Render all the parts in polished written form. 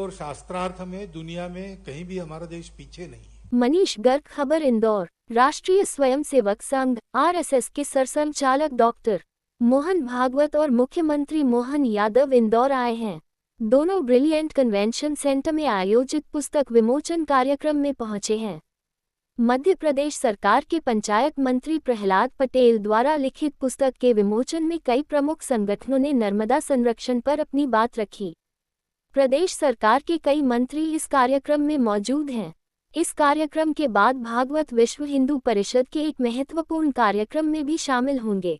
और शास्त्रार्थ में दुनिया में कहीं भी हमारा देश पीछे नहीं है। मनीष गर्ग, खबर इंदौर। राष्ट्रीय स्वयंसेवक संघ आरएसएस के सरसंघचालक डॉक्टर मोहन भागवत और मुख्यमंत्री मोहन यादव इंदौर आए हैं। दोनों ब्रिलियंट कन्वेंशन सेंटर में आयोजित पुस्तक विमोचन कार्यक्रम में पहुंचे हैं। मध्य प्रदेश सरकार के पंचायत मंत्री प्रहलाद पटेल द्वारा लिखित पुस्तक के विमोचन में कई प्रमुख संगठनों ने नर्मदा संरक्षण पर अपनी बात रखी। प्रदेश सरकार के कई मंत्री इस कार्यक्रम में मौजूद हैं। इस कार्यक्रम के बाद भागवत विश्व हिंदू परिषद के एक महत्वपूर्ण कार्यक्रम में भी शामिल होंगे।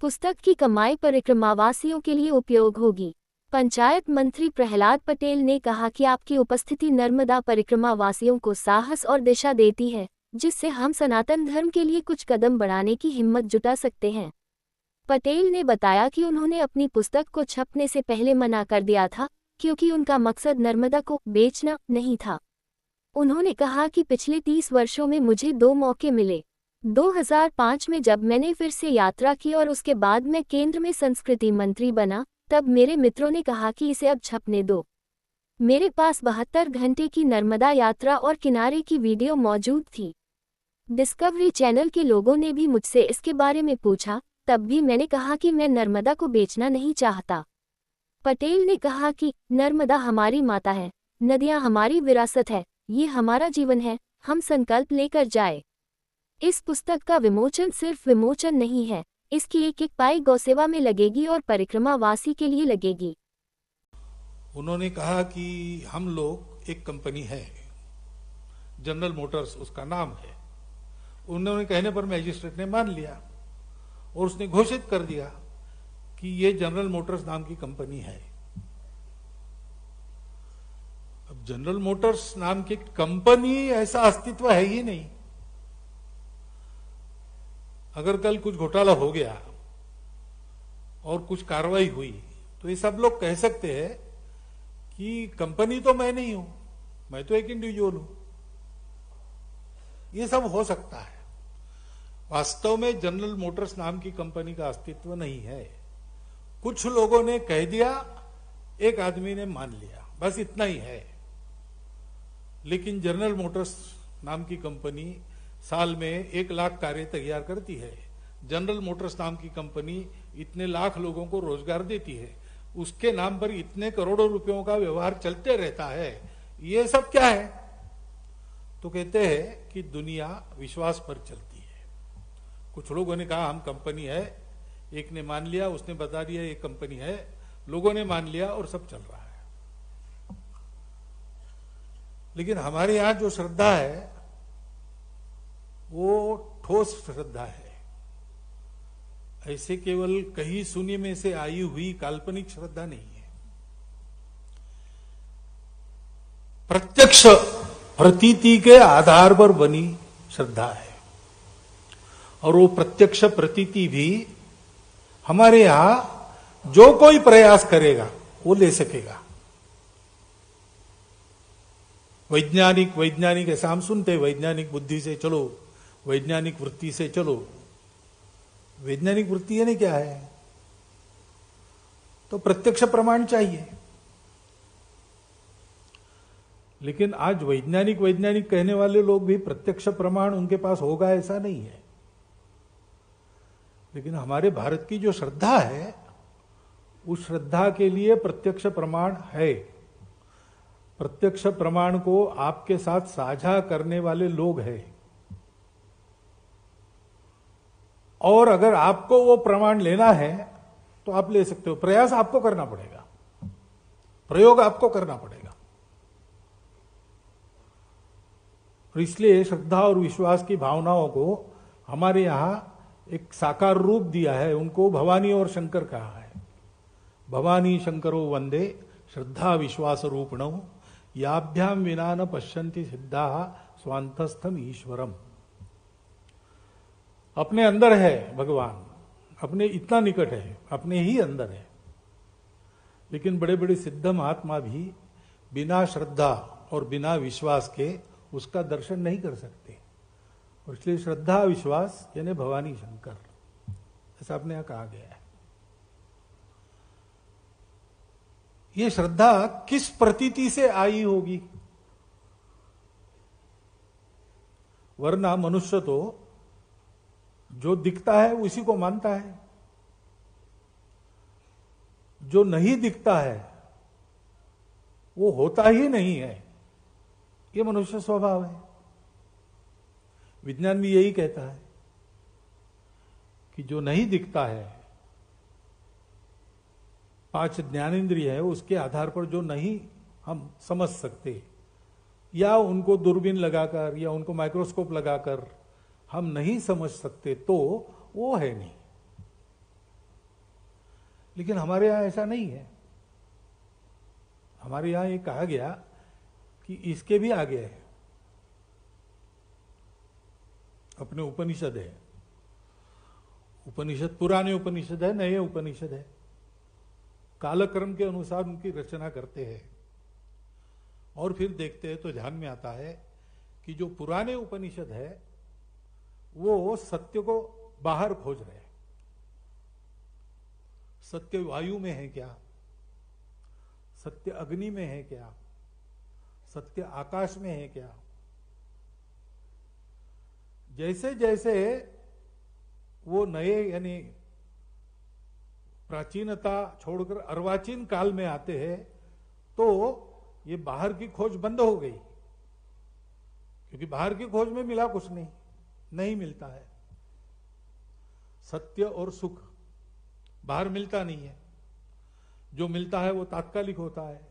पुस्तक की कमाई परिक्रमावासियों के लिए उपयोग होगी। पंचायत मंत्री प्रहलाद पटेल ने कहा कि आपकी उपस्थिति नर्मदा परिक्रमावासियों को साहस और दिशा देती है, जिससे हम सनातन धर्म के लिए कुछ कदम बढ़ाने की हिम्मत जुटा सकते हैं। पटेल ने बताया कि उन्होंने अपनी पुस्तक को छपने से पहले मना कर दिया था, क्योंकि उनका मकसद नर्मदा को बेचना नहीं था। उन्होंने कहा कि पिछले 30 वर्षों में मुझे 2 मौके मिले। 2005 में जब मैंने फिर से यात्रा की और उसके बाद मैं केंद्र में संस्कृति मंत्री बना, तब मेरे मित्रों ने कहा कि इसे अब छपने दो। मेरे पास 72 घंटे की नर्मदा यात्रा और किनारे की वीडियो मौजूद थी। डिस्कवरी चैनल के लोगों ने भी मुझसे इसके बारे में पूछा, तब भी मैंने कहा कि मैं नर्मदा को बेचना नहीं चाहता। पटेल ने कहा कि नर्मदा हमारी माता है, नदियां हमारी विरासत है, ये हमारा जीवन है, हम संकल्प लेकर जाए। इस पुस्तक का विमोचन सिर्फ विमोचन नहीं है, इसकी एक एक पाई गौसेवा में लगेगी और परिक्रमावासी के लिए लगेगी। उन्होंने कहा कि हम लोग एक कंपनी है, जनरल मोटर्स उसका नाम है। उन्होंने कहने पर मैजिस्ट्रेट ने मान लिया और उसने घोषित कर दिया कि ये जनरल मोटर्स नाम की कंपनी है। अब जनरल मोटर्स नाम की कंपनी ऐसा अस्तित्व है ही नहीं। अगर कल कुछ घोटाला हो गया और कुछ कार्रवाई हुई तो ये सब लोग कह सकते हैं कि कंपनी तो मैं नहीं हूं, मैं तो एक इंडिविजुअल हूं। ये सब हो सकता है। वास्तव में जनरल मोटर्स नाम की कंपनी का अस्तित्व नहीं है। कुछ लोगों ने कह दिया, एक आदमी ने मान लिया, बस इतना ही है। लेकिन जनरल मोटर्स नाम की कंपनी साल में 1 लाख कारें तैयार करती है। जनरल मोटर्स नाम की कंपनी इतने लाख लोगों को रोजगार देती है। उसके नाम पर इतने करोड़ों रुपयों का व्यवहार चलते रहता है। ये सब क्या है? तो कहते हैं कि दुनिया विश्वास पर चलती है। कुछ लोगों ने कहा हम कंपनी है, एक ने मान लिया, उसने बता दिया ये कंपनी है, लोगों ने मान लिया और सब चल रहा है। लेकिन हमारे यहां जो श्रद्धा है वो ठोस श्रद्धा है। ऐसे केवल कहीं सुनी में से आई हुई काल्पनिक श्रद्धा नहीं है। प्रत्यक्ष प्रतीति के आधार पर बनी श्रद्धा है। और वो प्रत्यक्ष प्रतीति भी हमारे यहां जो कोई प्रयास करेगा वो ले सकेगा। वैज्ञानिक ऐसा हम सुनते हैं, वैज्ञानिक बुद्धि से चलो, वैज्ञानिक वृत्ति से चलो। वैज्ञानिक वृत्ति यानी क्या है? तो प्रत्यक्ष प्रमाण चाहिए। लेकिन आज वैज्ञानिक कहने वाले लोग भी प्रत्यक्ष प्रमाण उनके पास होगा ऐसा नहीं है। लेकिन हमारे भारत की जो श्रद्धा है, उस श्रद्धा के लिए प्रत्यक्ष प्रमाण है। प्रत्यक्ष प्रमाण को आपके साथ साझा करने वाले लोग हैं। और अगर आपको वो प्रमाण लेना है तो आप ले सकते हो। प्रयास आपको करना पड़ेगा, प्रयोग आपको करना पड़ेगा। और इसलिए श्रद्धा और विश्वास की भावनाओं को हमारे यहां एक साकार रूप दिया है। उनको भवानी और शंकर कहा है। भवानी शंकरो वंदे श्रद्धा विश्वास रूपणौ याभ्याम विना न पश्यन्ति सिद्धा स्वांतस्थम ईश्वरम। अपने अंदर है भगवान, अपने इतना निकट है, अपने ही अंदर है। लेकिन बड़े बड़े सिद्ध महात्मा भी बिना श्रद्धा और बिना विश्वास के उसका दर्शन नहीं कर सकते। और इसलिए श्रद्धा विश्वास यानी भवानी शंकर, ऐसा अपने यहां कहा गया है। ये श्रद्धा किस प्रतीति से आई होगी? वरना मनुष्य तो जो दिखता है उसी को मानता है, जो नहीं दिखता है वो होता ही नहीं है। ये मनुष्य स्वभाव है। विज्ञान भी यही कहता है कि जो नहीं दिखता है, 5 ज्ञानेंद्रिय है, उसके आधार पर जो नहीं हम समझ सकते, या उनको दूरबीन लगाकर या उनको माइक्रोस्कोप लगाकर हम नहीं समझ सकते, तो वो है नहीं। लेकिन हमारे यहां ऐसा नहीं है। हमारे यहां ये कहा गया कि इसके भी आगे है। अपने उपनिषद है, उपनिषद पुराने उपनिषद है, नए उपनिषद है, कालक्रम के अनुसार उनकी रचना करते हैं। और फिर देखते हैं तो ध्यान में आता है कि जो पुराने उपनिषद है वो सत्य को बाहर खोज रहे हैं। सत्य वायु में है क्या? सत्य अग्नि में है क्या? सत्य आकाश में है क्या? जैसे जैसे वो नए यानी प्राचीनता छोड़कर अर्वाचीन काल में आते हैं तो ये बाहर की खोज बंद हो गई, क्योंकि बाहर की खोज में मिला कुछ नहीं मिलता है। सत्य और सुख बाहर मिलता नहीं है। जो मिलता है वो तात्कालिक होता है,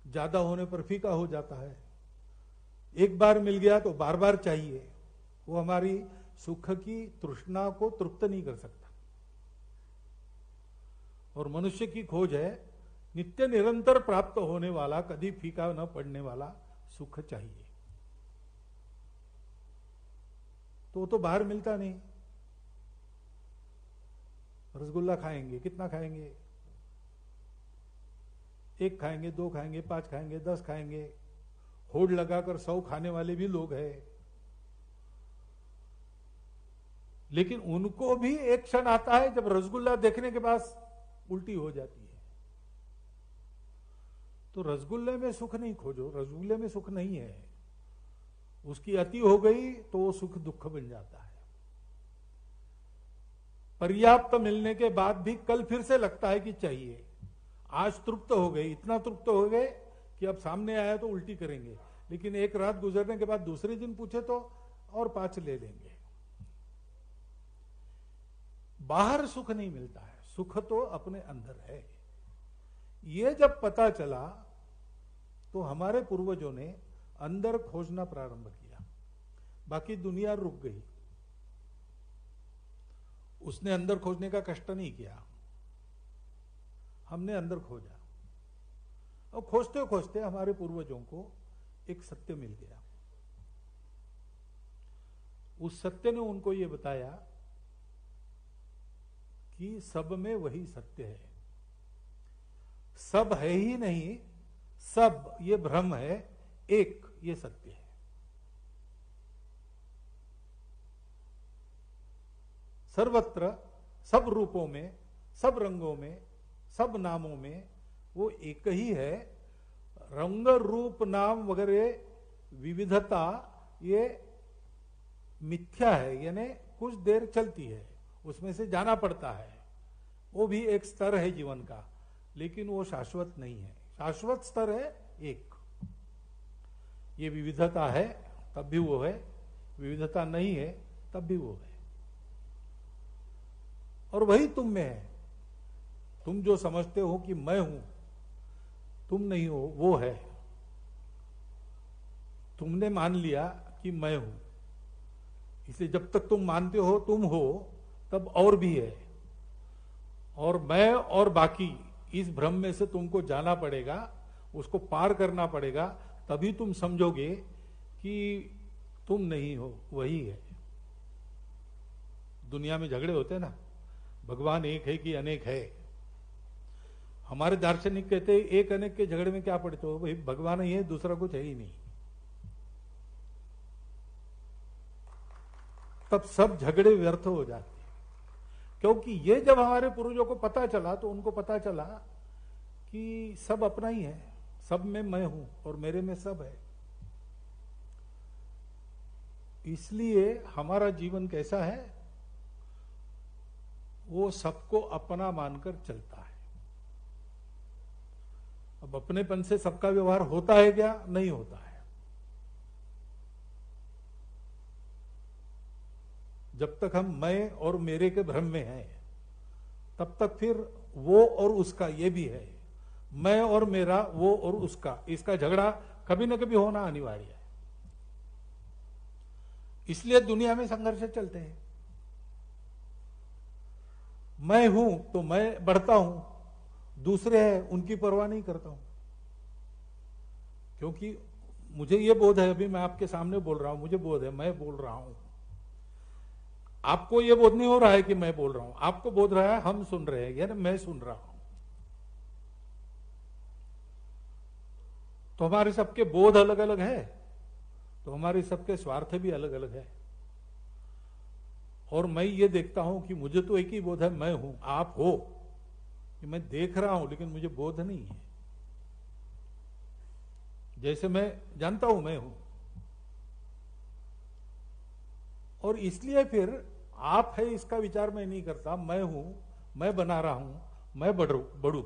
ज्यादा होने पर फीका हो जाता है। एक बार मिल गया तो बार बार चाहिए। वो हमारी सुख की तृष्णा को तृप्त नहीं कर सकता। और मनुष्य की खोज है नित्य निरंतर प्राप्त होने वाला, कभी फीका न पड़ने वाला सुख चाहिए। तो वो तो बाहर मिलता नहीं। रसगुल्ला खाएंगे, कितना खाएंगे? 1 खाएंगे, 2 खाएंगे, 5 खाएंगे, 10 खाएंगे। होड़ लगाकर 100 खाने वाले भी लोग हैं। लेकिन उनको भी एक क्षण आता है जब रसगुल्ला देखने के बाद उल्टी हो जाती है। तो रसगुल्ले में सुख नहीं खोजो, रसगुल्ले में सुख नहीं है। उसकी अति हो गई तो वो सुख दुख बन जाता है। पर्याप्त मिलने के बाद भी कल फिर से लगता है कि चाहिए। आज तृप्त हो गए, इतना तृप्त हो गए कि अब सामने आया तो उल्टी करेंगे, लेकिन एक रात गुजरने के बाद दूसरे दिन पूछे तो और 5 ले लेंगे। बाहर सुख नहीं मिलता है, सुख तो अपने अंदर है। ये जब पता चला तो हमारे पूर्वजों ने अंदर खोजना प्रारंभ किया। बाकी दुनिया रुक गई। उसने अंदर खोजने का कष्ट नहीं किया, हमने अंदर खोजा। और खोजते खोजते हमारे पूर्वजों को एक सत्य मिल गया। उस सत्य ने उनको यह बताया कि सब में वही सत्य है। सब है ही नहीं, सब ये भ्रम है, एक ये सत्य है। सर्वत्र सब रूपों में, सब रंगों में, सब नामों में वो एक ही है। रंग रूप नाम वगैरह विविधता ये मिथ्या है, यानी कुछ देर चलती है, उसमें से जाना पड़ता है। वो भी एक स्तर है जीवन का, लेकिन वो शाश्वत नहीं है। शाश्वत स्तर है एक। ये विविधता है तब भी वो है, विविधता नहीं है तब भी वो है। और वही तुम में है। तुम जो समझते हो कि मैं हूं, तुम नहीं हो, वो है। तुमने मान लिया कि मैं हूं, इसलिए जब तक तुम मानते हो तुम हो, तब और भी है। और मैं और बाकी, इस भ्रम में से तुमको जाना पड़ेगा, उसको पार करना पड़ेगा, तभी तुम समझोगे कि तुम नहीं हो, वही है। दुनिया में झगड़े होते हैं ना, भगवान एक है कि अनेक है। हमारे दार्शनिक कहते हैं एक अनेक के झगड़े में क्या पड़ते हो भाई, भगवान ही है, दूसरा कुछ है ही नहीं। तब सब झगड़े व्यर्थ हो जाते हैं। क्योंकि ये जब हमारे पूर्वजों को पता चला तो उनको पता चला कि सब अपना ही है, सब में मैं हूं और मेरे में सब है। इसलिए हमारा जीवन कैसा है, वो सबको अपना मानकर चलता है। अब अपनेपन से सबका व्यवहार होता है क्या? नहीं होता है। जब तक हम मैं और मेरे के भ्रम में हैं, तब तक फिर वो और उसका ये भी है, मैं और मेरा, वो और उसका, इसका झगड़ा कभी ना कभी होना अनिवार्य है। इसलिए दुनिया में संघर्ष चलते हैं। मैं हूं तो मैं बढ़ता हूं, दूसरे हैं उनकी परवाह नहीं करता हूं, क्योंकि मुझे ये बोध है, अभी मैं आपके सामने बोल रहा हूं, मुझे बोध है मैं बोल रहा हूं। आपको ये बोध नहीं हो रहा है कि मैं बोल रहा हूं, आपको बोध रहा है हम सुन रहे हैं, यानी मैं सुन रहा हूं। तो हमारे सबके बोध अलग अलग है, तो हमारे सबके स्वार्थ भी अलग अलग है। और मैं ये देखता हूं कि मुझे तो एक ही बोध है, मैं हूं, आप हो, कि मैं देख रहा हूं लेकिन मुझे बोध नहीं है। जैसे मैं जानता हूं मैं हूं, और इसलिए फिर आप है इसका विचार मैं नहीं करता। मैं हूं, मैं बना रहा हूं, मैं बढ़ू,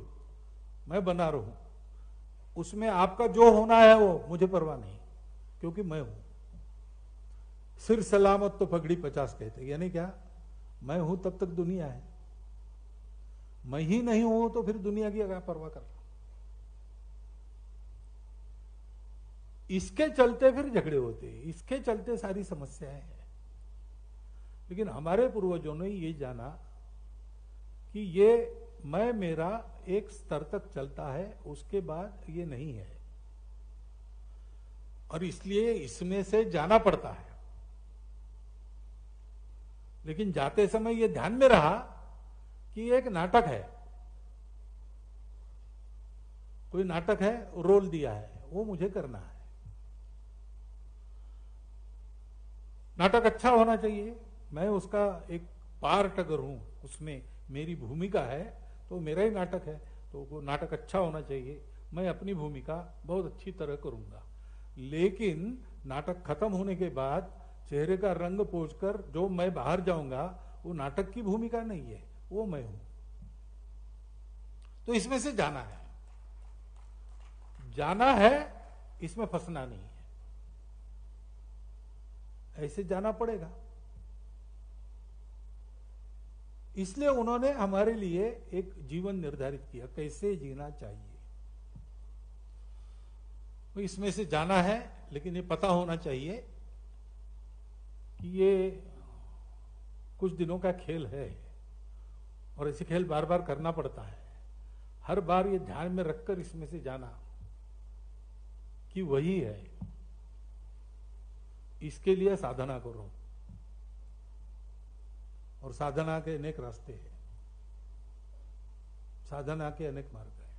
मैं बना रहूं, उसमें आपका जो होना है वो मुझे परवाह नहीं, क्योंकि मैं हूं। सिर सलामत तो पगड़ी 50 कहते, यानी क्या? मैं हूं तब तक दुनिया है, मैं ही नहीं हूं तो फिर दुनिया की क्या परवाह कर रहा। इसके चलते फिर झगड़े होते हैं, इसके चलते सारी समस्याएं हैं। लेकिन हमारे पूर्वजों ने ये जाना कि ये मैं मेरा एक स्तर तक चलता है, उसके बाद ये नहीं है, और इसलिए इसमें से जाना पड़ता है। लेकिन जाते समय ये ध्यान में रहा कि एक नाटक है, कोई नाटक है, रोल दिया है, वो मुझे करना है। नाटक अच्छा होना चाहिए, मैं उसका एक पार्ट अगर हूं, उसमें मेरी भूमिका है, तो मेरा ही नाटक है, तो वो नाटक अच्छा होना चाहिए, मैं अपनी भूमिका बहुत अच्छी तरह करूंगा। लेकिन नाटक खत्म होने के बाद चेहरे का रंग पोंछकर जो मैं बाहर जाऊंगा, वो नाटक की भूमिका नहीं है, वो मैं हूं। तो इसमें से जाना है, जाना है, इसमें फंसना नहीं है, ऐसे जाना पड़ेगा। इसलिए उन्होंने हमारे लिए एक जीवन निर्धारित किया, कैसे जीना चाहिए। तो इसमें से जाना है, लेकिन ये पता होना चाहिए कि ये कुछ दिनों का खेल है, और ऐसे खेल बार बार करना पड़ता है। हर बार ये ध्यान में रखकर इसमें से जाना कि वही है, इसके लिए साधना करो। और साधना के अनेक रास्ते हैं, साधना के अनेक मार्ग हैं,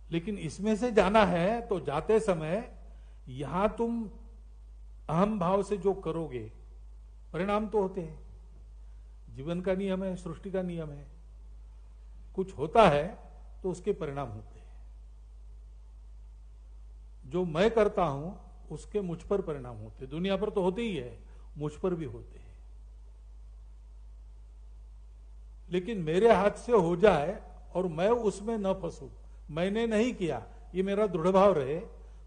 लेकिन इसमें से जाना है तो जाते समय यहां तुम अहम भाव से जो करोगे, परिणाम तो होते हैं। जीवन का नियम है, सृष्टि का नियम है, कुछ होता है तो उसके परिणाम होते हैं। जो मैं करता हूं उसके मुझ पर परिणाम होते, दुनिया पर तो होते ही है, मुझ पर भी होते हैं। लेकिन मेरे हाथ से हो जाए और मैं उसमें न फंसू, मैंने नहीं किया, ये मेरा दृढ़ भाव रहे,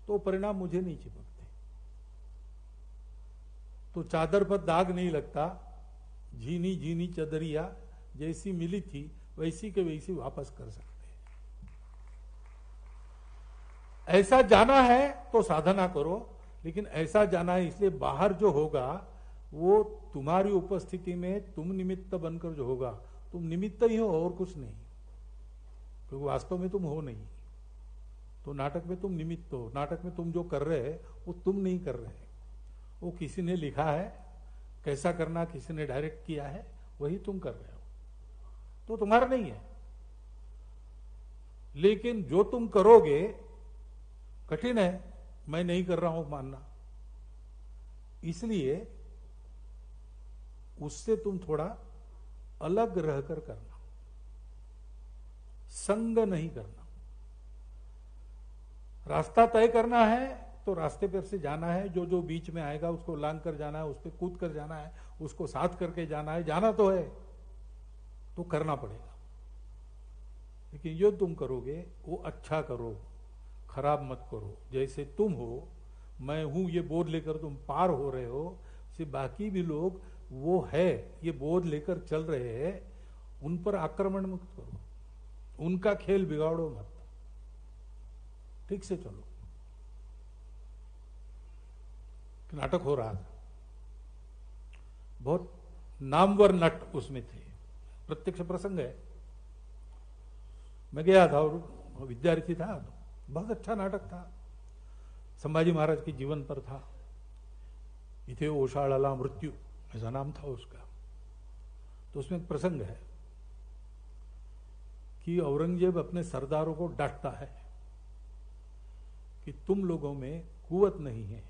तो परिणाम मुझे नहीं चिपकते। तो चादर पर दाग नहीं लगता, झीनी झीनी चदरिया जैसी मिली थी वैसी के वैसी वापस कर सकते हैं। ऐसा जाना है तो साधना करो, लेकिन ऐसा जाना है इसलिए बाहर जो होगा वो तुम्हारी उपस्थिति में तुम निमित्त बनकर जो होगा, तुम निमित्त ही हो और कुछ नहीं, क्योंकि वास्तव में तुम हो नहीं। तो नाटक में तुम निमित्त हो, नाटक में तुम जो कर रहे हैं वो तुम नहीं कर रहे, वो किसी ने लिखा है, कैसा करना किसी ने डायरेक्ट किया है, वही तुम कर रहे हो, तो तुम्हारा नहीं है। लेकिन जो तुम करोगे कठिन है, मैं नहीं कर रहा हूं मानना, इसलिए उससे तुम थोड़ा अलग रहकर करना। संग नहीं करना। रास्ता तय करना है तो रास्ते पर से जाना है, जो जो बीच में आएगा उसको लांग कर जाना है, उस पर कूद कर जाना है, उसको साथ करके जाना है। जाना तो है तो करना पड़ेगा, लेकिन जो तुम करोगे वो अच्छा करो, खराब मत करो। जैसे तुम हो, मैं हूं ये बोध लेकर तुम पार हो रहे हो, से बाकी भी लोग वो है ये बोध लेकर चल रहे हैं, उन पर आक्रमण मत करो, उनका खेल बिगाड़ो मत, ठीक से चलो। नाटक हो रहा था, बहुत नामवर नट उसमें थे, प्रत्यक्ष प्रसंग है। मैं गया था और विद्यार्थी था, बहुत अच्छा नाटक था, संभाजी महाराज के जीवन पर था। इथे ओशाळाला मृत्यु ऐसा नाम था उसका। तो उसमें एक प्रसंग है कि औरंगजेब अपने सरदारों को डांटता है कि तुम लोगों में कुवत नहीं है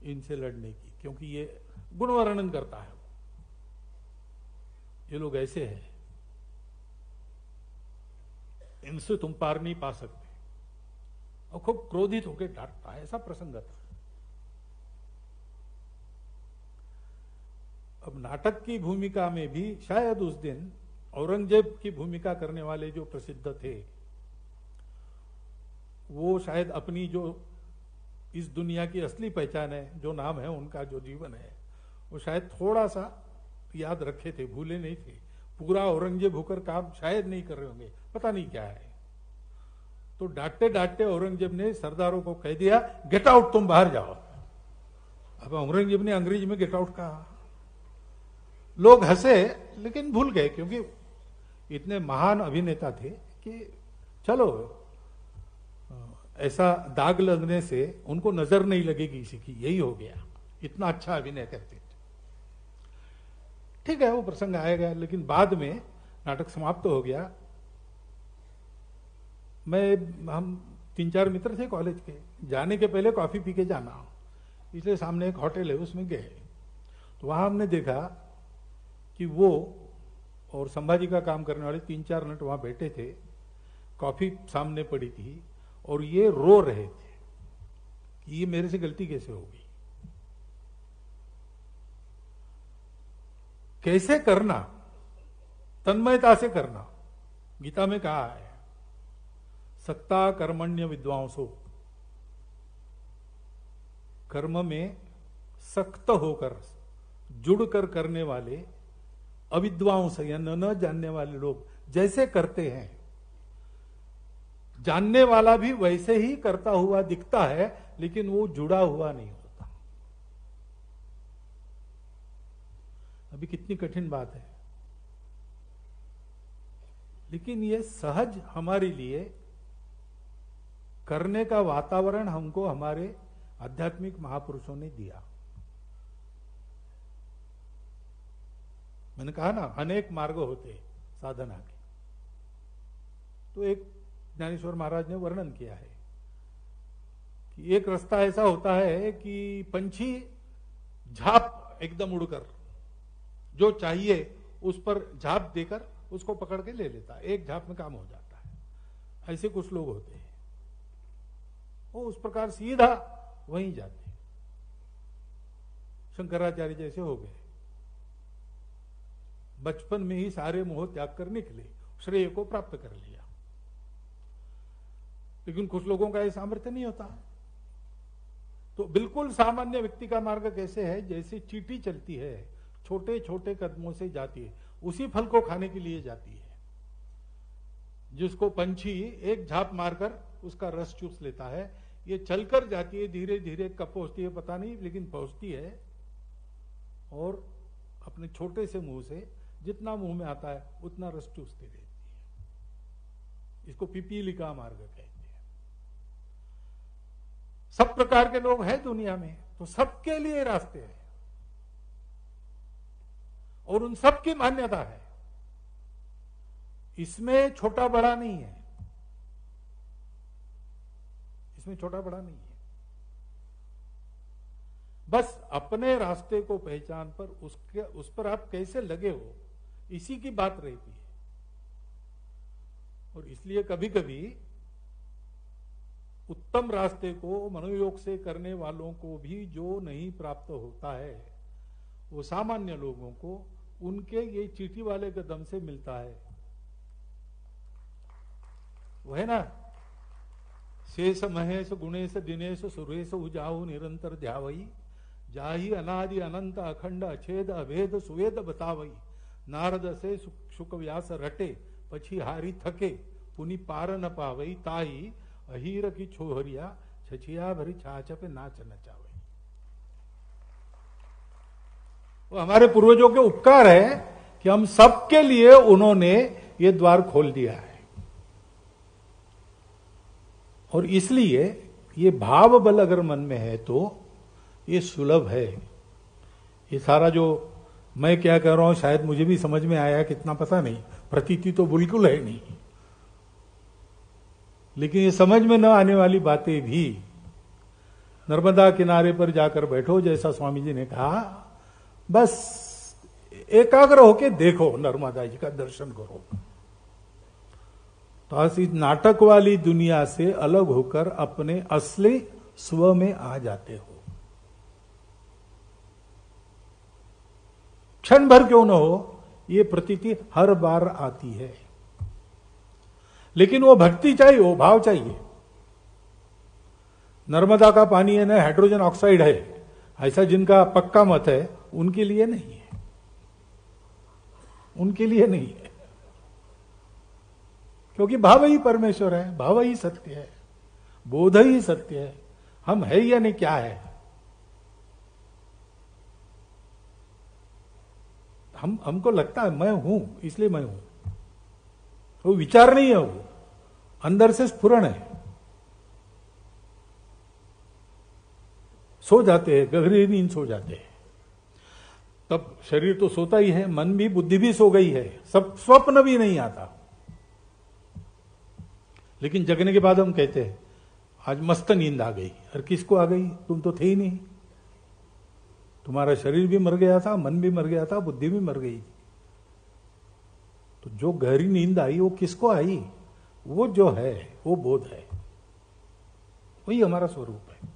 इनसे लड़ने की, क्योंकि ये गुण वर्णन करता है, ये लोग ऐसे हैं, इनसे तुम पार नहीं पा सकते, और खूब क्रोधित होकर डांटता है। ऐसा प्रसंग था। अब नाटक की भूमिका में भी शायद उस दिन औरंगजेब की भूमिका करने वाले जो प्रसिद्ध थे, वो शायद अपनी जो इस दुनिया की असली पहचान है, जो नाम है उनका, जो जीवन है, वो शायद थोड़ा सा याद रखे थे, भूले नहीं थे। पूरा औरंगजेब होकर काम शायद नहीं कर रहे होंगे, पता नहीं क्या है। तो डांटते डांटते औरंगजेब ने सरदारों को कह दिया, गेट आउट, तुम बाहर जाओ। अब औरंगजेब ने अंग्रेजी में गेट आउट कहा। लोग हंसे लेकिन भूल गए, क्योंकि इतने महान अभिनेता थे कि चलो ऐसा दाग लगने से उनको नजर नहीं लगेगी किसी की, यही हो गया, इतना अच्छा अभिनय करते थे। ठीक है, वो प्रसंग आएगा, लेकिन बाद में नाटक समाप्त हो गया। हम 3-4 मित्र थे कॉलेज के, जाने के पहले कॉफी पी के जाना, इसलिए सामने एक होटल है उसमें गए। तो वहां हमने देखा कि वो और संभाजी का काम करने वाले 3-4 नट वहां बैठे थे, कॉफी सामने पड़ी थी, और ये रो रहे थे कि ये मेरे से गलती कैसे हो गई। कैसे करना, तन्मयता से करना। गीता में कहा है, सक्ता कर्मण्य विद्वांसो, कर्म में सख्त होकर जुड़कर करने वाले अविद्वांस या न जानने वाले लोग जैसे करते हैं, जानने वाला भी वैसे ही करता हुआ दिखता है, लेकिन वो जुड़ा हुआ नहीं होता। अभी कितनी कठिन बात है, लेकिन ये सहज हमारे लिए करने का वातावरण हमको हमारे आध्यात्मिक महापुरुषों ने दिया। मैंने कहा ना, अनेक मार्ग होते साधना के, तो एक ज्ञानेश्वर महाराज ने वर्णन किया है कि एक रास्ता ऐसा होता है कि पंछी झाप एकदम उड़कर जो चाहिए उस पर झाप देकर उसको पकड़ के ले लेता है, एक झाप में काम हो जाता है। ऐसे कुछ लोग होते हैं, वो उस प्रकार सीधा वहीं जाते हैं। शंकराचार्य जैसे हो गए, बचपन में ही सारे मोह त्याग कर निकले, श्रेय को प्राप्त कर लिया। लेकिन कुछ लोगों का यह सामर्थ्य नहीं होता। तो बिल्कुल सामान्य व्यक्ति का मार्ग कैसे है, जैसे चींटी चलती है, छोटे छोटे कदमों से जाती है, उसी फल को खाने के लिए जाती है, जिसको पंछी एक झाप मारकर उसका रस चूस लेता है। ये चलकर जाती है, धीरे धीरे कब पहुंचती है पता नहीं, लेकिन पहुंचती है, और अपने छोटे से मुंह से जितना मुंह में आता है उतना रस चूसती रहती है। इसको पिपीली का मार्ग कहते हैं। सब प्रकार के लोग हैं दुनिया में, तो सबके लिए रास्ते हैं, और उन सब की मान्यता है। इसमें छोटा बड़ा नहीं है, इसमें छोटा बड़ा नहीं है। बस अपने रास्ते को पहचान पर उस पर आप कैसे लगे हो, इसी की बात रहती है। और इसलिए कभी कभी उत्तम रास्ते को मनोयोग से करने वालों को भी जो नहीं प्राप्त होता है, वो सामान्य लोगों को उनके ये चीटी वाले कदम से मिलता है। वो है ना, शेष महेश गुणेश दिनेश सुरेश उजाहु निरंतर ध्यावई, जाहि अनादि अनंत अखंड अछेद अभेद सुवेद बतावई, नारद से शुक व्यास रटे पछी हारी थके, पुनि पार न पावई, ताही अहीर की छोहरिया छछिया भरी छाछ पे नाच नचावई। वो हमारे पूर्वजों के उपकार है कि हम सबके लिए उन्होंने ये द्वार खोल दिया है। और इसलिए ये भाव बल अगर मन में है तो ये सुलभ है। ये सारा जो मैं क्या कह रहा हूं शायद मुझे भी समझ में आया कितना पता नहीं, प्रतीति तो बिल्कुल है नहीं, लेकिन ये समझ में न आने वाली बातें भी, नर्मदा किनारे पर जाकर बैठो जैसा स्वामी जी ने कहा, बस एकाग्र होके देखो, नर्मदा जी का दर्शन करो, तो इस नाटक वाली दुनिया से अलग होकर अपने असली स्व में आ जाते हो। क्षण भर क्यों न हो, ये प्रतीति हर बार आती है, लेकिन वो भक्ति चाहिए, वो भाव चाहिए। नर्मदा का पानी है ना हाइड्रोजन ऑक्साइड है, ऐसा जिनका पक्का मत है उनके लिए नहीं है, उनके लिए नहीं है, क्योंकि भाव ही परमेश्वर है, भाव ही सत्य है, बोध ही सत्य है। हम है या नहीं, क्या है, हमको लगता है मैं हूं इसलिए मैं हूं, वो विचार नहीं है, वो अंदर से स्फुरण है। सो जाते हैं, गहरी नींद सो जाते हैं, तब शरीर तो सोता ही है, मन भी बुद्धि भी सो गई है, सब स्वप्न भी नहीं आता, लेकिन जगने के बाद हम कहते हैं आज मस्त नींद आ गई। और किसको आ गई, तुम तो थे ही नहीं, तुम्हारा शरीर भी मर गया था, मन भी मर गया था, बुद्धि भी मर गई। तो जो गहरी नींद आई वो किसको आई, वो जो है वो बोध है, वही हमारा स्वरूप है।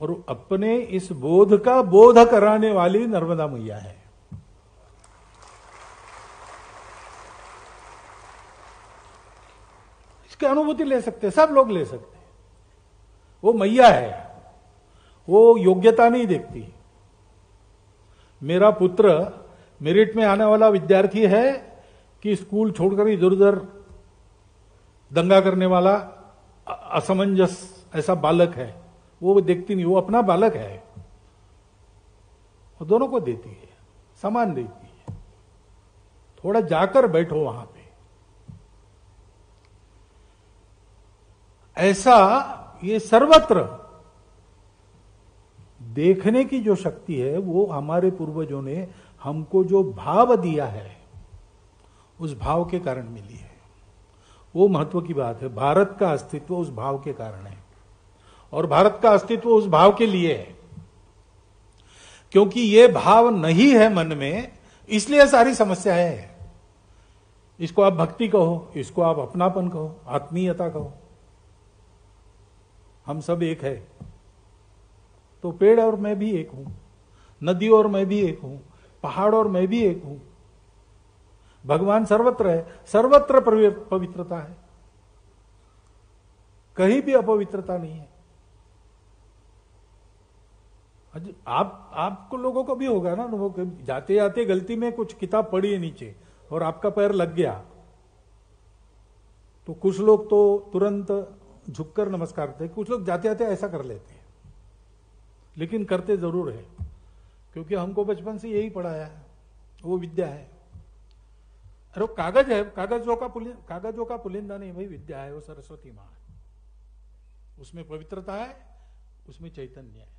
और अपने इस बोध का बोध कराने वाली नर्मदा मैया है। इसकी अनुभूति ले सकते हैं, सब लोग ले सकते हैं। वो मैया है, वो योग्यता नहीं देखती। मेरा पुत्र मेरिट में आने वाला विद्यार्थी है कि स्कूल छोड़कर इधर उधर दंगा करने वाला असमंजस ऐसा बालक है, वो देखती नहीं, वो अपना बालक है, वो दोनों को देती है, समान देती है। थोड़ा जाकर बैठो वहां पे। ऐसा ये सर्वत्र देखने की जो शक्ति है वो हमारे पूर्वजों ने हमको जो भाव दिया है उस भाव के कारण मिली है। वो महत्व की बात है। भारत का अस्तित्व उस भाव के कारण है, और भारत का अस्तित्व उस भाव के लिए है, क्योंकि ये भाव नहीं है मन में, इसलिए सारी समस्याएं हैं। इसको आप भक्ति कहो, इसको आप अपनापन कहो, आत्मीयता कहो, हम सब एक है। तो पेड़ और मैं भी एक हूं, नदी और मैं भी एक हूं, पहाड़ और मैं भी एक हूं। भगवान सर्वत्र है, सर्वत्र पवित्रता है, कहीं भी अपवित्रता नहीं है। आपको लोगों को भी होगा ना, वो जाते जाते गलती में कुछ किताब पढ़ी है नीचे और आपका पैर लग गया, तो कुछ लोग तो तुरंत झुककर नमस्कार करते, कुछ लोग जाते जाते ऐसा कर लेते हैं, लेकिन करते जरूर है, क्योंकि हमको बचपन से यही पढ़ाया है, वो विद्या है। अरे वो कागज है, कागजों का पुलिंदा नहीं भाई, विद्या है, वो सरस्वती मां है, उसमें पवित्रता है, उसमें चैतन्य है।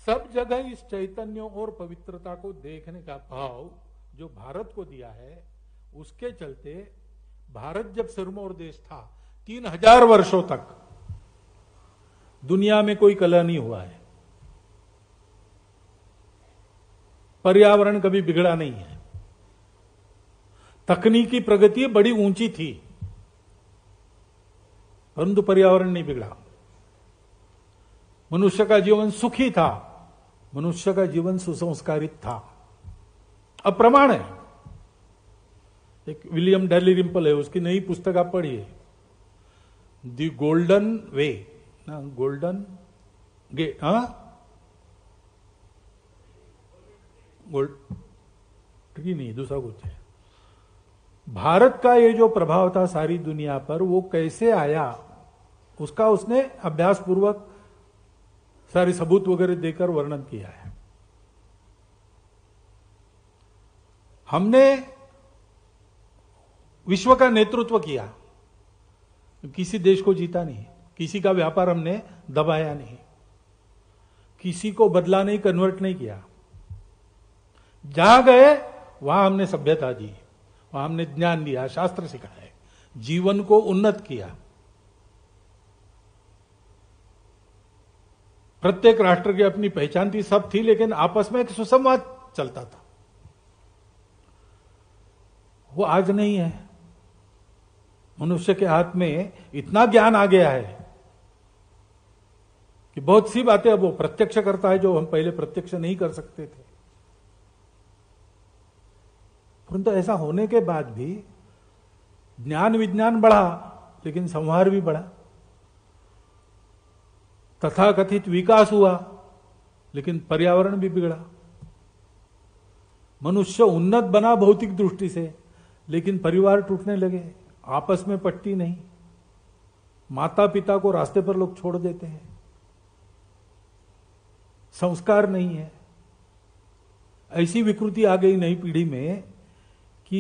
सब जगह इस चैतन्य और पवित्रता को देखने का भाव जो भारत को दिया है, उसके चलते भारत जब सिरमौर देश था 3000 वर्षों तक दुनिया में कोई कलह नहीं हुआ है, पर्यावरण कभी बिगड़ा नहीं है, तकनीकी प्रगति बड़ी ऊंची थी, परंतु पर्यावरण नहीं बिगड़ा। मनुष्य का जीवन सुखी था, मनुष्य का जीवन सुसंस्कारित था। अब प्रमाण है, एक विलियम डैलिरिम्पल है, उसकी नई पुस्तक आप पढ़िए, द गोल्डन वे ना, गोल्डन गेट, गोल्ड नहीं, दूसरा कुछ है। भारत का ये जो प्रभाव था सारी दुनिया पर, वो कैसे आया उसका उसने अभ्यास पूर्वक सारे सबूत वगैरह देकर वर्णन किया है। हमने विश्व का नेतृत्व किया, किसी देश को जीता नहीं, किसी का व्यापार हमने दबाया नहीं, किसी को बदला नहीं, कन्वर्ट नहीं किया। जहां गए वहां हमने सभ्यता दी, वहां हमने ज्ञान दिया, शास्त्र सिखाए, जीवन को उन्नत किया। प्रत्येक राष्ट्र की अपनी पहचान थी, सब थी, लेकिन आपस में एक सुसंवाद चलता था। वो आज नहीं है। मनुष्य के हाथ में इतना ज्ञान आ गया है कि बहुत सी बातें अब वो प्रत्यक्ष करता है जो हम पहले प्रत्यक्ष नहीं कर सकते थे। परंतु ऐसा होने के बाद भी ज्ञान विज्ञान बढ़ा, लेकिन संहार भी बढ़ा। तथाकथित विकास हुआ, लेकिन पर्यावरण भी बिगड़ा। मनुष्य उन्नत बना भौतिक दृष्टि से, लेकिन परिवार टूटने लगे, आपस में पट्टी नहीं, माता पिता को रास्ते पर लोग छोड़ देते हैं, संस्कार नहीं है। ऐसी विकृति आ गई नई पीढ़ी में कि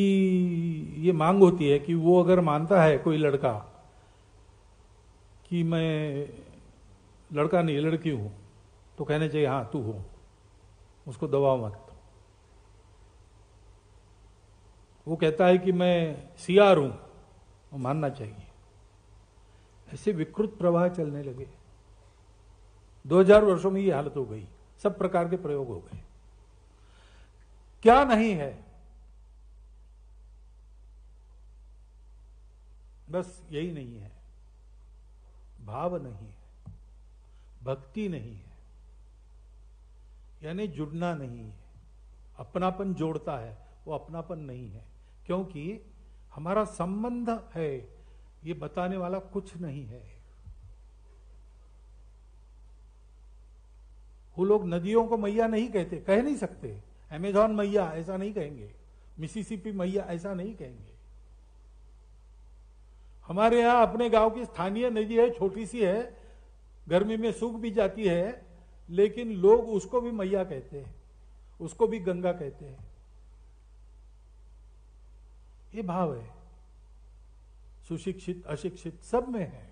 ये मांग होती है कि वो अगर मानता है कोई लड़का कि मैं लड़का नहीं लड़की हूं, तो कहना चाहिए हां तू हो, उसको दबाओ मत। वो कहता है कि मैं सियार हूं, वो मानना चाहिए। ऐसे विकृत प्रवाह चलने लगे। 2000 वर्षों में ये हालत हो गई, सब प्रकार के प्रयोग हो गए। क्या नहीं है, बस यही नहीं है, भाव नहीं है, भक्ति नहीं है, यानी जुड़ना नहीं है। अपनापन जोड़ता है, वो अपनापन नहीं है, क्योंकि हमारा संबंध है ये बताने वाला कुछ नहीं है। वो लोग नदियों को मैया नहीं कहते, कह नहीं सकते। अमेजॉन मैया ऐसा नहीं कहेंगे, मिसिसिपी मैया ऐसा नहीं कहेंगे। हमारे यहां अपने गांव की स्थानीय नदी है, छोटी सी है, गर्मी में सूख भी जाती है, लेकिन लोग उसको भी मैया कहते हैं, उसको भी गंगा कहते हैं। ये भाव है, सुशिक्षित अशिक्षित सब में है,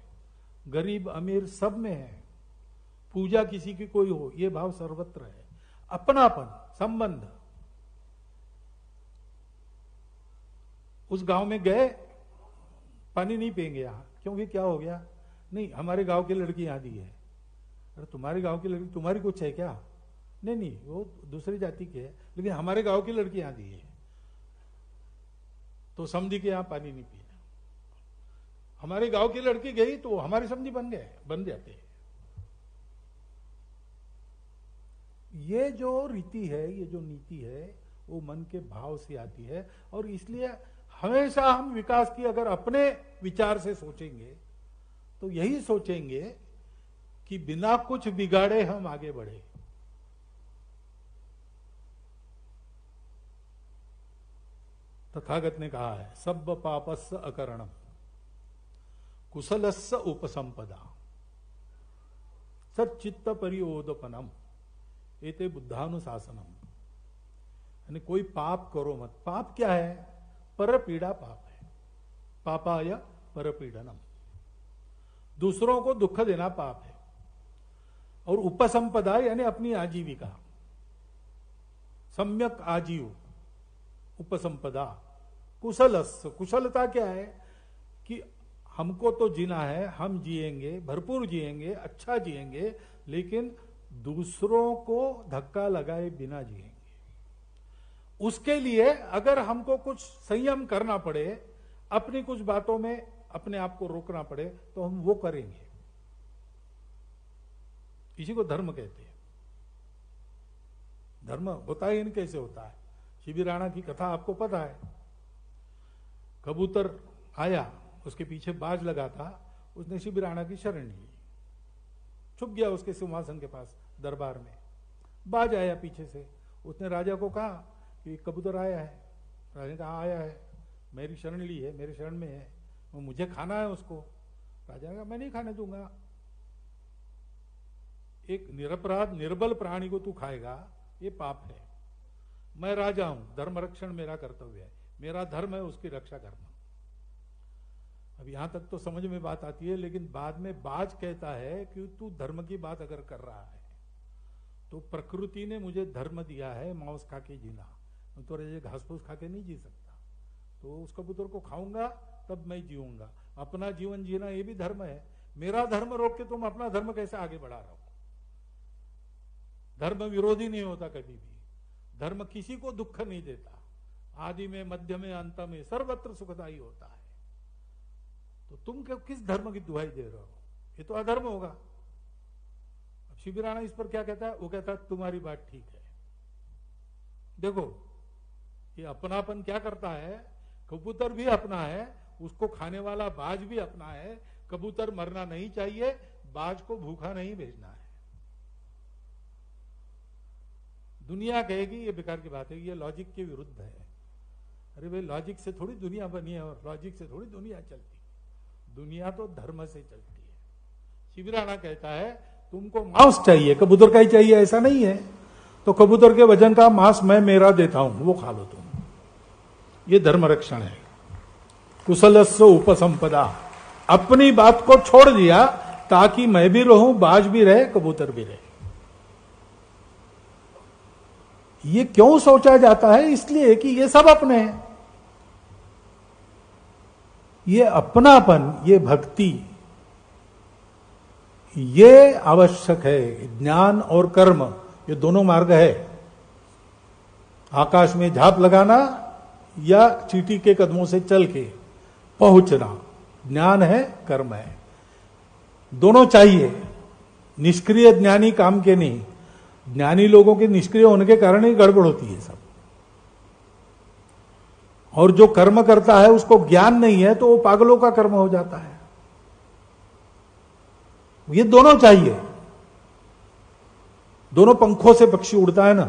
गरीब अमीर सब में है। पूजा किसी की कोई हो, ये भाव सर्वत्र है। अपनापन, संबंध। उस गांव में गए, पानी नहीं पिएंगे यहां, क्योंकि क्या हो गया? नहीं, हमारे गांव की लड़की यहां दी है। अरे तुम्हारे गांव की लड़की तुम्हारी कुछ है क्या? नहीं नहीं, वो दूसरी जाति की है, लेकिन हमारे गांव की लड़की यहां दी है, तो समझी के यहां पानी नहीं पीना। हमारे गांव की लड़की गई तो हमारे समझी बन जाते हैं। ये जो रीति है, ये जो नीति है, वो मन के भाव से आती है। और इसलिए हमेशा हम विकास की अगर अपने विचार से सोचेंगे तो यही सोचेंगे कि बिना कुछ बिगाड़े हम आगे बढ़े। तथागत ने कहा है, सब पापस्य अकरणम कुशलस्य उपसंपदा सच्चित्त परियोदपनम एते बुद्धानुशासनम। यानी कोई पाप करो मत। पाप क्या है? परपीड़ा पाप है। पापाय परपीड़नम, दूसरों को दुख देना पाप है। और उपसंपदा यानी अपनी आजीविका, सम्यक आजीव, उपसंपदा। कुशलस्य, कुशलता क्या है कि हमको तो जीना है, हम जिएंगे, भरपूर जिएंगे, अच्छा जिएंगे, लेकिन दूसरों को धक्का लगाए बिना जिएंगे। उसके लिए अगर हमको कुछ संयम करना पड़े, अपनी कुछ बातों में अपने आप को रोकना पड़े तो हम वो करेंगे। इसी को धर्म कहते हैं। धर्म होता ही नहीं, कैसे होता है? शिबी राणा की कथा आपको पता है। कबूतर आया, उसके पीछे बाज लगा था, उसने शिबी राणा की शरण ली, छुप गया उसके सिंहासन के पास दरबार में। बाज आया पीछे से, उसने राजा को कहा कि कबूतर आया है। राजा ने कहा आया है, मेरी शरण ली है, मेरे शरण में है, मुझे खाना है उसको। राजा ने कहा मैं नहीं खाने दूंगा। एक निरपराध निर्बल प्राणी को तू खाएगा, ये पाप है। मैं राजा हूं, धर्म रक्षण मेरा कर्तव्य है, मेरा धर्म है उसकी रक्षा करना। अब यहां तक तो समझ में बात आती है, लेकिन बाद में बाज कहता है कि तू धर्म की बात अगर कर रहा है तो प्रकृति ने मुझे धर्म दिया है मांस खा के जीना, मैं तो रजे घास फूस खा के नहीं जी सकता, तो उस कबूतर को खाऊंगा तब मैं जीऊंगा। अपना जीवन जीना ये भी धर्म है। मेरा धर्म रोक के तुम अपना धर्म कैसे आगे बढ़ा रहे हो? धर्म विरोधी नहीं होता कभी भी। धर्म किसी को दुख नहीं देता, आदि में मध्य में अंत में सर्वत्र सुखदायी होता है। तो तुम किस धर्म की दुहाई दे रहे हो? ये तो अधर्म होगा। अब शिबी राणा इस पर क्या कहता है? वो कहता है तुम्हारी बात ठीक है। देखो ये अपनापन क्या करता है। कबूतर भी अपना है, उसको खाने वाला बाज भी अपना है। कबूतर मरना नहीं चाहिए, बाज को भूखा नहीं भेजना है। दुनिया कहेगी ये बेकार की बात है, ये लॉजिक के विरुद्ध है। अरे भाई लॉजिक से थोड़ी दुनिया बनी है और लॉजिक से थोड़ी दुनिया चलती है। दुनिया तो धर्म से चलती है। शिबी राणा कहता है तुमको मांस चाहिए, कबूतर का ही चाहिए ऐसा नहीं है, तो कबूतर के वजन का मांस मैं मेरा देता हूं, वो खा लो तुम। ये धर्म रक्षण है। कुशलस्य उपसंपदा, अपनी बात को छोड़ दिया ताकि मैं भी रहूं, बाज भी रहे, कबूतर भी रहे। ये क्यों सोचा जाता है? इसलिए कि ये सब अपने हैं। ये अपनापन, ये भक्ति, ये आवश्यक है। ज्ञान और कर्म ये दोनों मार्ग है। आकाश में झाप लगाना या चींटी के कदमों से चल के पहुंचना, ज्ञान है, कर्म है। दोनों चाहिए। निष्क्रिय ज्ञानी काम के नहीं। ज्ञानी लोगों के निष्क्रिय होने के कारण ही गड़बड़ होती है सब। और जो कर्म करता है उसको ज्ञान नहीं है तो वो पागलों का कर्म हो जाता है। ये दोनों चाहिए। दोनों पंखों से पक्षी उड़ता है ना,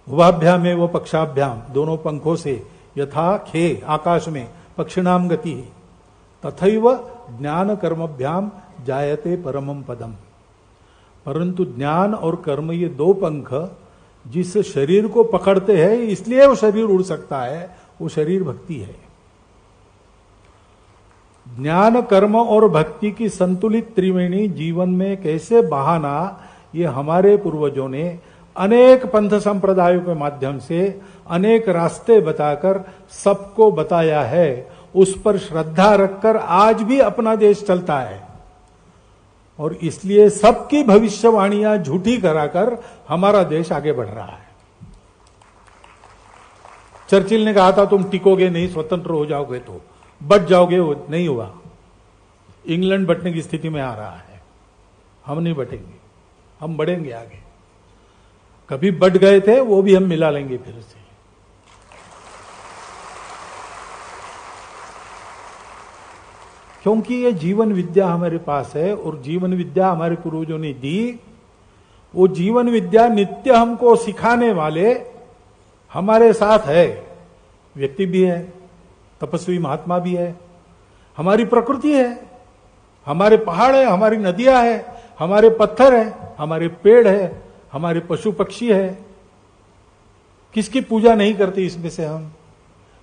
उभाभ्याम में वो पक्षाभ्याम, दोनों पंखों से यथा खे आकाश में पक्षिणाम गति तथैव ज्ञान कर्मभ्याम जायते परमम पदम। परंतु ज्ञान और कर्म ये दो पंख जिस शरीर को पकड़ते हैं, इसलिए वो शरीर उड़ सकता है, वो शरीर भक्ति है। ज्ञान कर्म और भक्ति की संतुलित त्रिवेणी जीवन में कैसे बहाना, ये हमारे पूर्वजों ने अनेक पंथ संप्रदायों के माध्यम से अनेक रास्ते बताकर सबको बताया है। उस पर श्रद्धा रखकर आज भी अपना देश चलता है और इसलिए सबकी भविष्यवाणियां झूठी कराकर हमारा देश आगे बढ़ रहा है। चर्चिल ने कहा था तुम टिकोगे नहीं, स्वतंत्र हो जाओगे तो बट जाओगे, वो नहीं हुआ। इंग्लैंड बटने की स्थिति में आ रहा है। हम नहीं बटेंगे, हम बढ़ेंगे आगे। कभी बट गए थे, वो भी हम मिला लेंगे फिर से। क्योंकि ये जीवन विद्या हमारे पास है और जीवन विद्या हमारे पूर्वजों ने दी। वो जीवन विद्या नित्य हमको सिखाने वाले हमारे साथ है। व्यक्ति भी है, तपस्वी महात्मा भी है, हमारी प्रकृति है, हमारे पहाड़ है, हमारी नदियां है, हमारे पत्थर है, हमारे पेड़ है, हमारे पशु पक्षी है। किसकी पूजा नहीं करते इसमें से? हम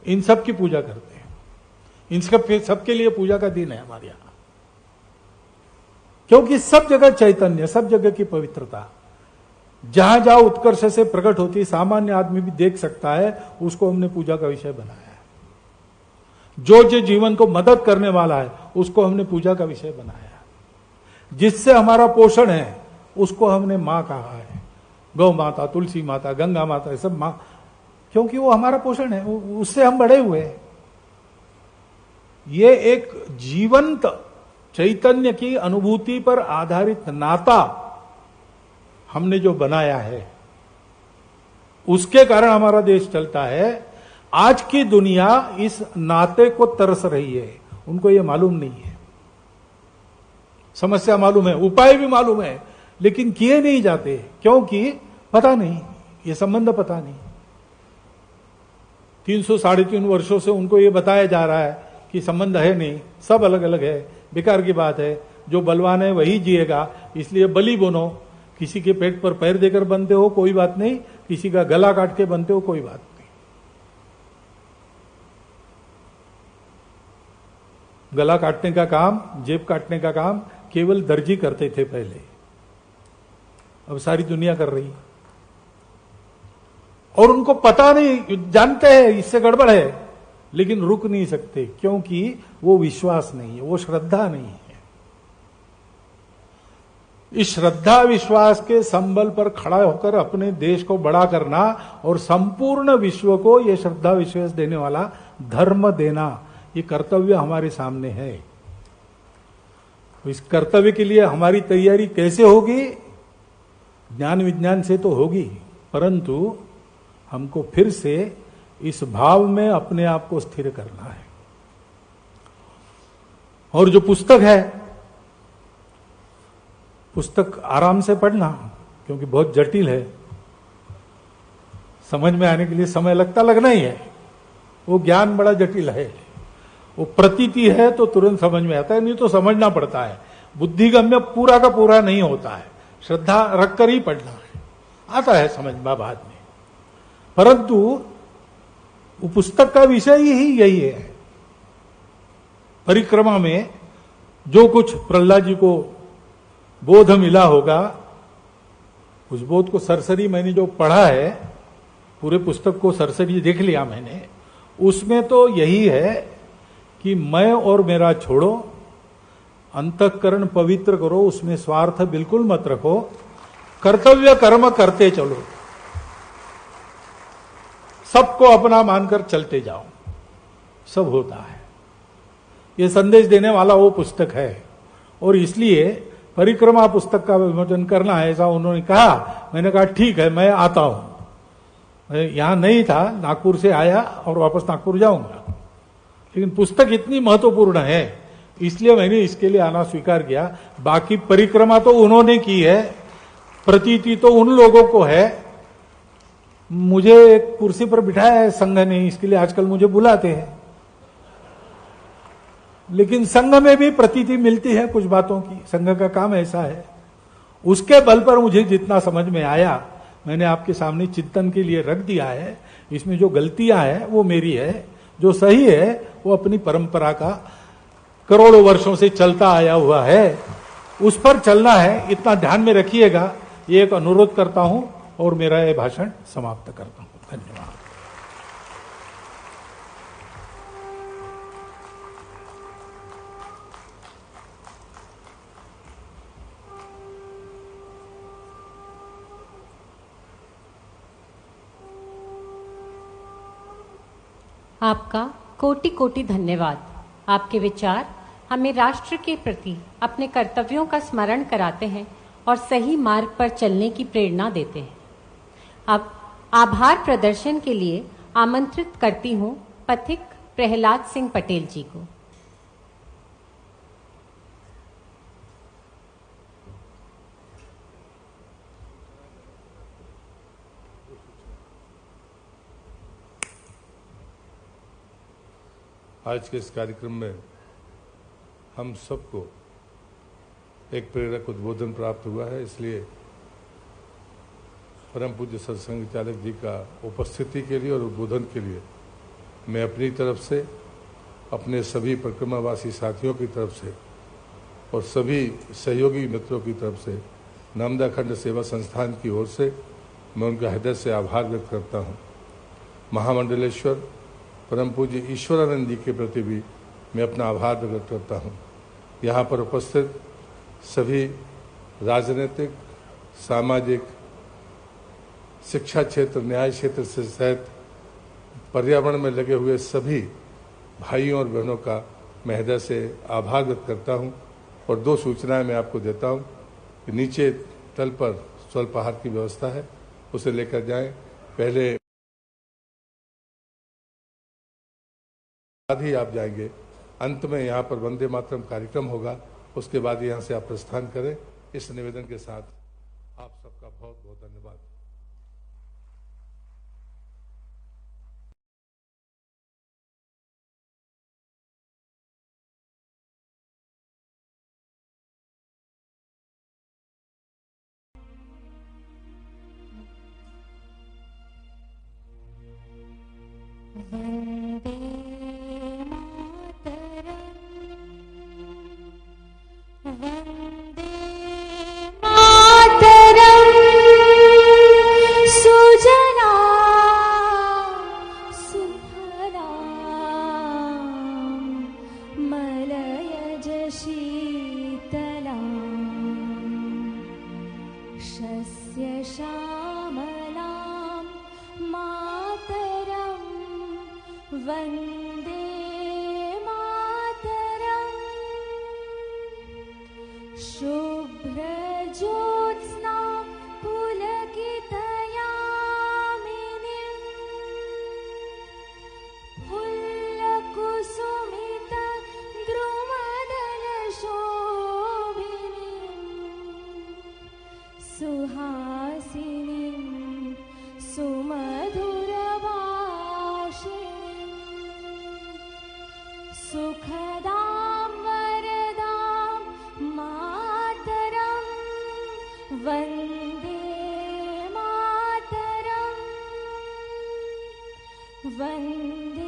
इन सब की पूजा करते हैं। इन सबके लिए पूजा का दिन है हमारे यहां, क्योंकि सब जगह चैतन्य, सब जगह की पवित्रता जहां जहां उत्कर्ष से प्रकट होती है, सामान्य आदमी भी देख सकता है, उसको हमने पूजा का विषय बनाया है। जो जीवन को मदद करने वाला है उसको हमने पूजा का विषय बनाया। जिससे हमारा पोषण है उसको हमने मां कहा है। गौ माता, तुलसी माता, गंगा माता, ये सब मां, क्योंकि वो हमारा पोषण है, उससे हम बड़े हुए हैं। ये एक जीवंत चैतन्य की अनुभूति पर आधारित नाता हमने जो बनाया है, उसके कारण हमारा देश चलता है। आज की दुनिया इस नाते को तरस रही है, उनको ये मालूम नहीं है। समस्या मालूम है, उपाय भी मालूम है, लेकिन किए नहीं जाते, क्योंकि पता नहीं, ये संबंध पता नहीं। 300 साढ़े 3 वर्षों से उनको ये बताया जा रहा है कि संबंध है नहीं, सब अलग अलग है, बेकार की बात है, जो बलवान है वही जिएगा, इसलिए बलि बनो। किसी के पेट पर पैर देकर बनते हो कोई बात नहीं, किसी का गला काट के बनते हो कोई बात नहीं। गला काटने का काम, जेब काटने का काम केवल दर्जी करते थे पहले, अब सारी दुनिया कर रही। और उनको पता नहीं, जानते हैं इससे गड़बड़ है, लेकिन रुक नहीं सकते, क्योंकि वो विश्वास नहीं है, वो श्रद्धा नहीं है। इस श्रद्धा विश्वास के संबल पर खड़ा होकर अपने देश को बड़ा करना और संपूर्ण विश्व को ये श्रद्धा विश्वास देने वाला धर्म देना, ये कर्तव्य हमारे सामने है। इस कर्तव्य के लिए हमारी तैयारी कैसे होगी? ज्ञान विज्ञान से तो होगी, परंतु हमको फिर से इस भाव में अपने आप को स्थिर करना है। और जो पुस्तक है, पुस्तक आराम से पढ़ना, क्योंकि बहुत जटिल है, समझ में आने के लिए समय लगना ही है। वो ज्ञान बड़ा जटिल है, वो प्रतीति है तो तुरंत समझ में आता है, नहीं तो समझना पड़ता है। बुद्धिगम्य पूरा का पूरा नहीं होता है, श्रद्धा रखकर ही पढ़ना है, आता है समझ में बाद में। परंतु वो पुस्तक का विषय ही यही है। परिक्रमा में जो कुछ प्रहलाद जी को बोध मिला होगा, उस बोध को सरसरी मैंने जो पढ़ा है, पूरे पुस्तक को सरसरी देख लिया मैंने, उसमें तो यही है कि मैं और मेरा छोड़ो, अंतःकरण पवित्र करो, उसमें स्वार्थ बिल्कुल मत रखो, कर्तव्य कर्म करते चलो, सबको अपना मानकर चलते जाओ, सब होता है। ये संदेश देने वाला वो पुस्तक है, और इसलिए परिक्रमा पुस्तक का विमोचन करना है, ऐसा उन्होंने कहा। मैंने कहा ठीक है, मैं आता हूं। मैं यहां नहीं था, नागपुर से आया और वापस नागपुर जाऊंगा, लेकिन पुस्तक इतनी महत्वपूर्ण है इसलिए मैंने इसके लिए आना स्वीकार किया। बाकी परिक्रमा तो उन्होंने की है, प्रतीति तो उन लोगों को है। मुझे एक कुर्सी पर बिठाया है संघ ने, इसके लिए आजकल मुझे बुलाते हैं, लेकिन संघ में भी प्रतीति मिलती है कुछ बातों की, संघ का काम ऐसा है। उसके बल पर मुझे जितना समझ में आया मैंने आपके सामने चिंतन के लिए रख दिया है। इसमें जो गलतियां हैं वो मेरी है, जो सही है वो अपनी परंपरा का करोड़ों वर्षों से चलता आया हुआ है, उस पर चलना है, इतना ध्यान में रखिएगा। ये एक अनुरोध करता हूं और मेरा यह भाषण समाप्त करता हूं। धन्यवाद। आपका कोटि कोटि धन्यवाद। आपके विचार हमें राष्ट्र के प्रति अपने कर्तव्यों का स्मरण कराते हैं और सही मार्ग पर चलने की प्रेरणा देते हैं। अब आभार प्रदर्शन के लिए आमंत्रित करती हूं पथिक प्रहलाद सिंह पटेल जी को। आज के इस कार्यक्रम में हम सबको एक प्रेरक उद्बोधन प्राप्त हुआ है, इसलिए परम पूज्य सत्संग चालक जी का उपस्थिति के लिए और उद्बोधन के लिए मैं अपनी तरफ से, अपने सभी परिक्रमावासी साथियों की तरफ से और सभी सहयोगी मित्रों की तरफ से, नामदा खंड सेवा संस्थान की ओर से मैं उनका हृदय से आभार व्यक्त करता हूँ। महामंडलेश्वर परम पूज्य ईश्वरानंद जी के प्रति भी मैं अपना आभार व्यक्त करता हूँ। यहाँ पर उपस्थित सभी राजनीतिक, सामाजिक, शिक्षा क्षेत्र, न्याय क्षेत्र से सहित पर्यावरण में लगे हुए सभी भाइयों और बहनों का मैं हृदय से आभार व्यक्त करता हूं और 2 सूचनाएं मैं आपको देता हूं कि नीचे तल पर स्वल्पाहार की व्यवस्था है, उसे लेकर जाएं। पहले बाद ही आप जाएंगे। अंत में यहाँ पर वंदे मातरम कार्यक्रम होगा, उसके बाद यहाँ से आप प्रस्थान करें। इस निवेदन के साथ आप सबका बहुत बहुत धन्यवाद। वन्दे मातरम्, वन्दे मातरम्, सुजना सुफला मलयज शीतला शस्य श्यामलां मातरम् वन्दे मातरम्। शुभ्रज्योत्स्ना पुलकितयामिनीं फुल्लकुसुमित द्रुमदलशोभिनीं सुहासिनीं सुमधुरभाषिणीं सुखदां वरदां मातरं वन्दे मातरं वन्दे